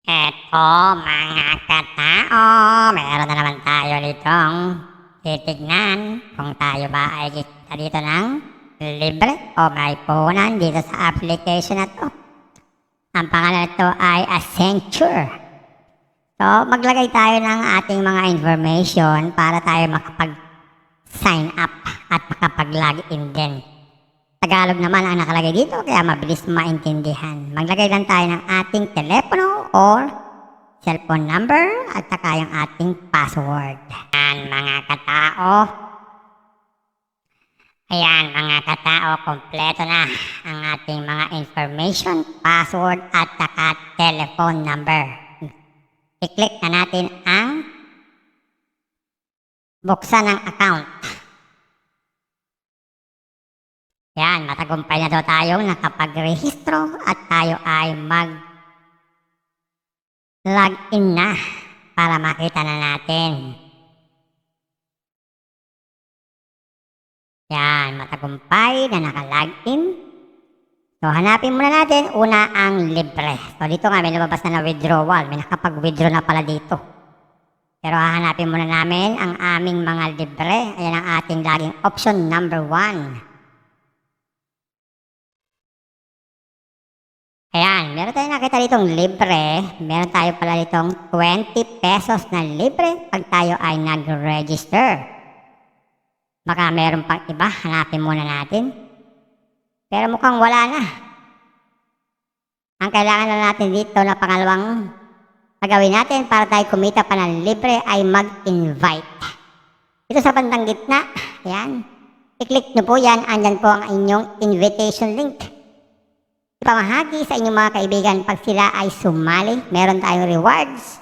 Eto mga katao, meron na naman tayo ditong titignan kung tayo ba ay kita dito ng libre o may puhunan dito sa application na to. Ang pangalan nito ay Accenture. So, maglagay tayo ng ating mga information para tayo makapag-sign up at makapag-login din. Tagalog naman ang nakalagay dito kaya mabilis maintindihan. Maglagay lang tayo ng ating telepono or cellphone number at saka yung ating password. Ayan mga katao. Ayan mga katao, kompleto na ang ating mga information, password at saka telephone number. I-click na natin ang buksan ng account. Yan, matagumpay na daw tayong nakapag-rehistro at tayo ay mag-login na para makita na natin. Yan, matagumpay na naka-login. So, hanapin muna natin una ang libre. So, dito nga may lumabas na withdrawal. May nakapag-withdraw na pala dito. Pero hahanapin muna namin ang aming mga libre. Ayan ang ating laging option number 1. Ayan, meron tayong nakita ditong libre. Meron tayo pala ditong 20 pesos na libre pag tayo ay nag-register. Baka meron pang iba, hanapin muna natin. Pero mukhang wala na. Ang kailangan na natin dito na pangalawang gagawin natin para tayo kumita pa ng libre ay mag-invite. Ito sa bandang gitna, ayan. I-click nyo po yan, andyan po ang inyong invitation link. Ipamahagi sa inyong mga kaibigan pag sila ay sumali, meron tayong rewards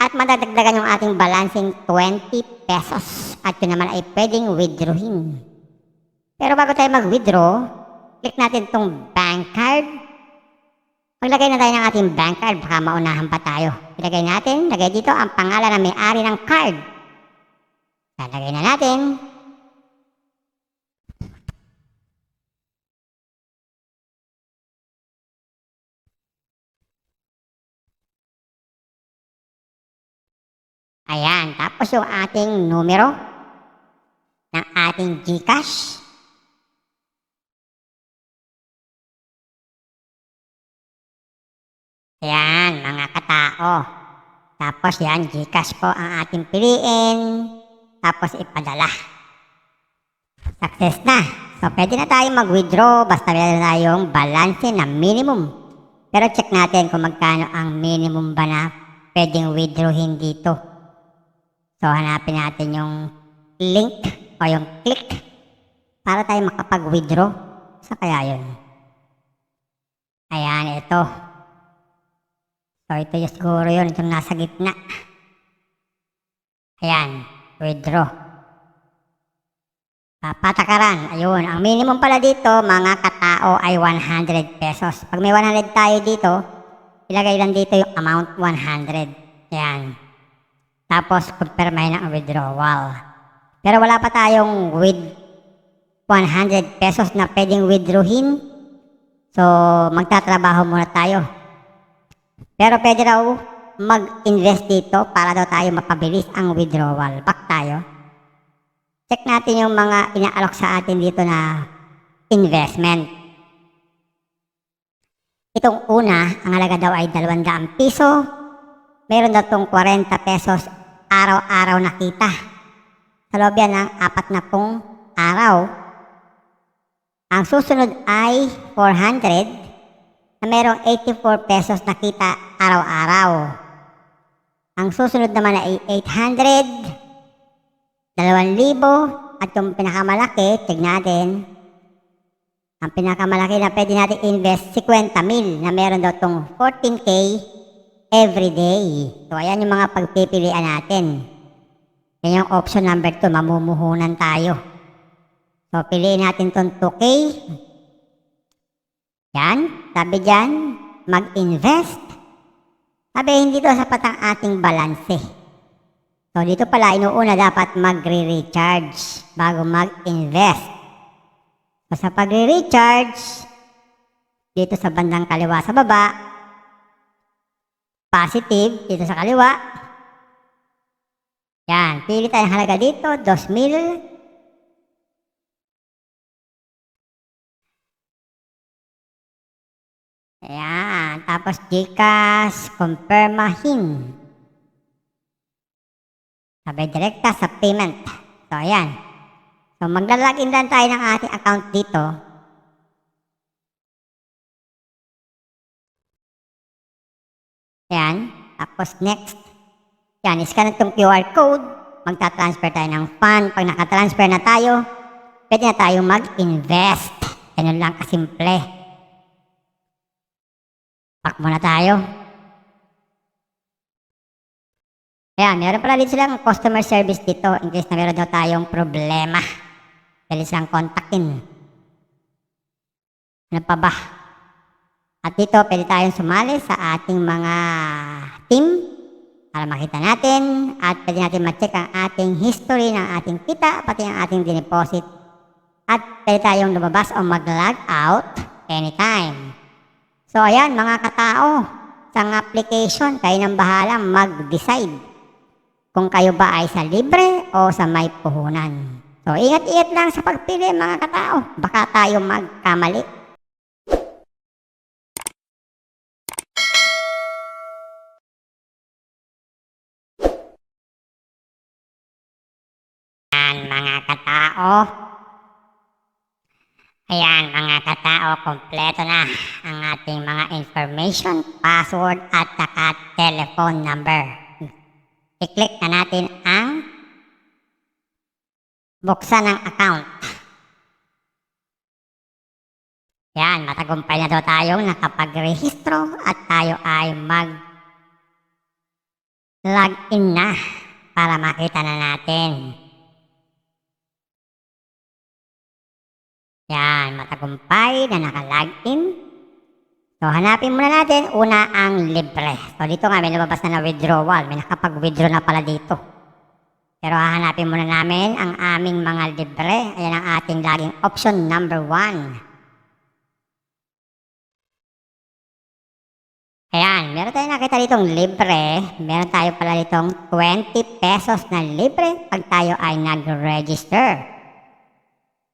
at madadagdagan yung ating balancing 20 pesos at yun naman ay pwedeng withdrawin. Pero bago tayo mag-withdraw, click natin itong bank card. Maglagay na tayo ng ating bank card, baka maunahan pa tayo. Ilagay natin, lagay dito ang pangalan ng may-ari ng card. Lalagay na natin. Ayan, tapos yung ating numero ng ating GCash. Ayan, mga katao. Tapos yan, GCash po ang ating piliin. Tapos ipadala. Success na. So, pwede na tayo mag-withdraw basta meron tayong balance na minimum. Pero check natin kung magkano ang minimum ba na pwedeng withdrawin dito. So, hanapin natin yung link o yung click para tayo makapag-withdraw. Sa kaya yun? Ayan, ito. So, ito yung siguro yun. Itong nasa gitna. Ayan, withdraw. Patakaran. Ayun, ang minimum pala dito, mga katao, ay 100 pesos. Pag may 100 tayo dito, ilagay lang dito yung amount 100. Ayan. Tapos, confirmay ng withdrawal. Pero wala pa tayong with 100 pesos na pwedeng withdrawin. So, magtatrabaho muna tayo. Pero pwede raw mag-invest dito para daw tayo mapabilis ang withdrawal. Back tayo. Check natin yung mga inaalok sa atin dito na investment. Itong una, ang halaga daw ay 200 piso. Meron daw itong 40 pesos araw-araw na kita. Sa loob yan ng 40 araw. Ang susunod ay 400 na merong 84 pesos na kita araw-araw. Ang susunod naman ay 800, 2,000 at yung pinakamalaki, check natin. Ang pinakamalaki na pwede natin invest, 50,000 na meron daw itong 14K every day. So, ayan yung mga pagpipilian natin. Yan yung option number 2, mamumuhunan tayo. So, piliin natin itong 2K. Yan, sabi dyan, mag-invest. Sabi, hindi ito sapat ang ating balanse. So, dito pala, inuuna dapat magre-recharge bago mag-invest. So, sa pagre-recharge, dito sa bandang kaliwa sa baba, positive dito sa kaliwa. Yan, pili tayong halaga dito, 2,000. Ayan, tapos GCash, confirmahin. Sabay direkta sa payment. So, ayan. So, maglalagin lang tayo ng ating account dito. Ayan, tapos next. Yan, iscan itong QR code. Magta-transfer tayo ng fund. Pag nakatransfer na tayo, pwede na tayo mag-invest. Ganun lang kasimple. Pack muna tayo. Ayan, meron pala dito silang customer service dito in case na meron daw tayong problema. Pwede silang kontakin. Ano pa ba? At dito, pwede tayong sumali sa ating mga team para makita natin at pwede natin ma-check ang ating history ng ating kita, pati ang ating dineposit. At pwede tayong lumabas o mag-log out anytime. So ayan mga katao, sa application, kayo nang bahala mag-decide kung kayo ba ay sa libre o sa may puhunan. So ingat-ingat lang sa pagpili mga katao, baka tayo magkamali. Ayan mga katao. Ayan mga katao, kompleto na ang ating mga information, password at saka telephone number. I-click na natin ang buksan ng account. Yan, matagumpay na daw tayong nakapag-rehistro at tayo ay mag-login na para makita na natin. Yan, matagumpay na naka-login. So, hanapin muna natin una ang libre. So, dito nga may lumabas na withdrawal. May nakapag-withdraw na pala dito. Pero hahanapin muna namin ang aming mga libre. Ayan ang ating laging option number 1. Ayan, meron tayong nakita ditong libre. Meron tayo pala ditong 20 pesos na libre pag tayo ay nag-register.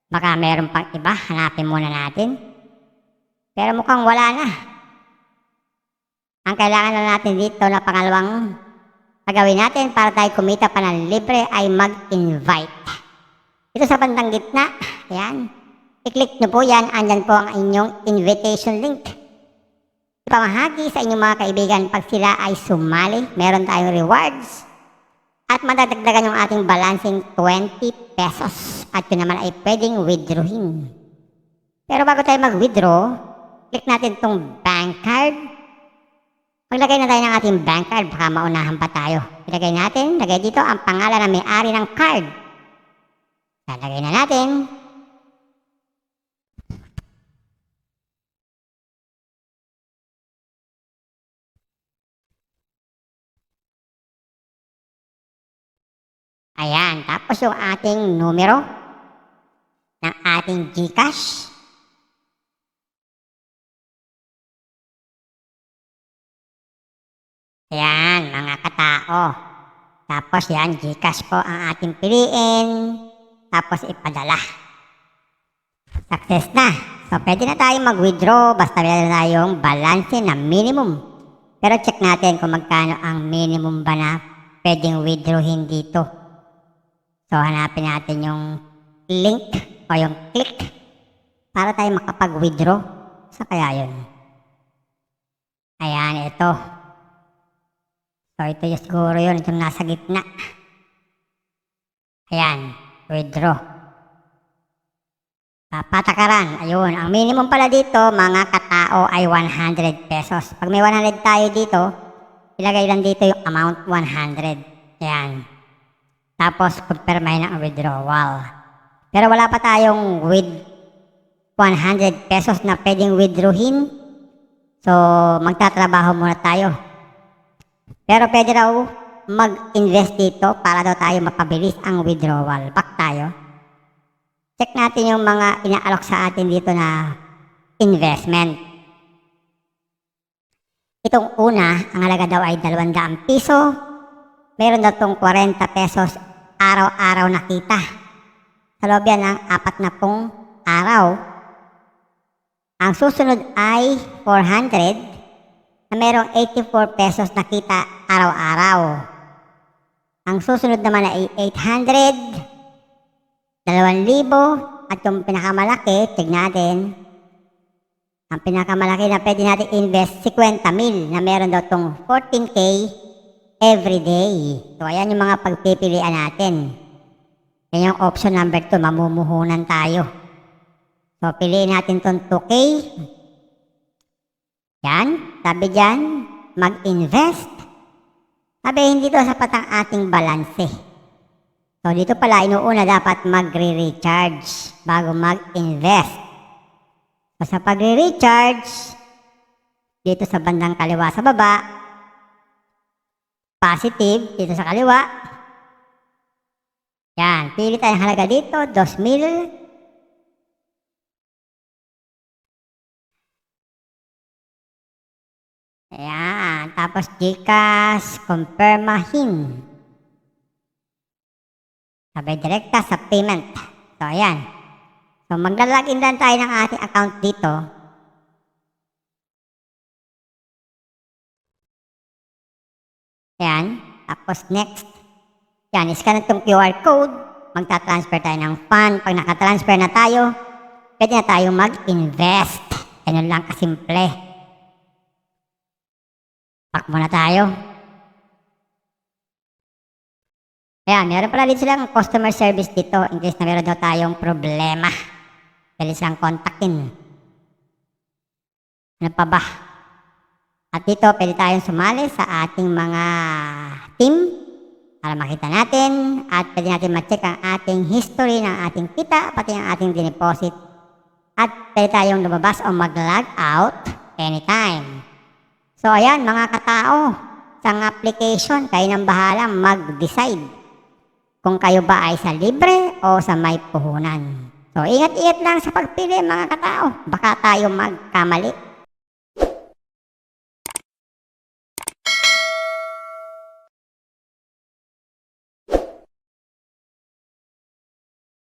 Baka meron pang iba, hanapin muna natin. Pero mukhang wala na. Ang kailangan na natin dito na pangalawang gagawin natin para tayo kumita pa ng libre ay mag-invite. Ito sa bandang gitna, ayan. I-click nyo po yan, andyan po ang inyong invitation link. Ipamahagi sa inyong mga kaibigan pag sila ay sumali. Meron tayong rewards. At madadagdagan yung ating balancing 20 pesos. At yun naman ay pwedeng withdrawin. Pero bago tayo mag-withdraw, click natin itong bank card. Maglagay na tayo ng ating bank card, baka maunahan pa tayo. Ilagay natin, lagay dito ang pangalan ng may-ari ng card. Lalagay na natin. Ayan, tapos yung ating numero ng ating GCash. Ayan, mga katao. Tapos yan, GCash po ang ating piliin. Tapos ipadala. Success na. So, pwede na tayong mag-withdraw basta meron tayong balance na minimum. Pero check natin kung magkano ang minimum ba na pwedeng withdrawin dito. So, hanapin natin yung link o yung click para tayo makapag-withdraw. Sa kaya yun? Ayan, ito. So, ito yung siguro yun. Itong nasa gitna. Ayan, withdraw. Patakaran. Ayun, ang minimum pala dito, mga katao, ay 100 pesos. Pag may 100 tayo dito, ilagay lang dito yung amount 100. Ayan. Tapos, confirmahin ang withdrawal. Pero wala pa tayong with 100 pesos na pwedeng withdrawin. So, magtatrabaho muna tayo. Pero pwede raw mag-invest dito para daw tayo mapabilis ang withdrawal. Back tayo. Check natin yung mga inaalok sa atin dito na investment. Itong una, ang halaga daw ay 200 piso. Meron daw itong 40 pesos araw-araw na kita. Sa loob yan ng 40 araw. Ang susunod ay 400 na merong 84 pesos na kita araw-araw. Ang susunod naman ay 800, 2,000, at yung pinakamalaki, tignan natin. Ang pinakamalaki na pwede natin invest, 50,000 na meron daw itong 14K every day. So ayan yung mga pagpipilian natin. Yan yung option number 2, mamumuhunan tayo. So piliin natin itong 2K. Yan, sabi dyan, mag-invest. Sabi hindi ito sapat ang ating balanse. So dito pala inuuna dapat magre-recharge bago mag-invest. So sa pagre-recharge, dito sa bandang kaliwa sa baba, positive dito sa kaliwa. Yan, pili tayong halaga dito, 2,000. Ayan, tapos GCash, confirmahin. Sabay direkta sa payment. So, ayan. So, maglalagin lang tayo ng ating account dito. Ayan, tapos next. Yan, iscan itong QR code. Magta-transfer tayo ng fund. Pag nakatransfer na tayo, pwede na tayo mag-invest. Ganun lang kasimple. Pack muna tayo. Ayan, meron pala din silang customer service dito in case na meron daw tayong problema. Pwede silang kontakin. Ano pa ba? At dito, pwede tayong sumali sa ating mga team para makita natin at pwede natin ma-check ang ating history ng ating kita, pati ang ating dineposit. At pwede tayong lumabas o mag-log out anytime. So, ayan mga katao, sa application, kayo nang bahala mag-decide kung kayo ba ay sa libre o sa may puhunan. So, ingat-ingat lang sa pagpili mga katao. Baka tayo magkamali.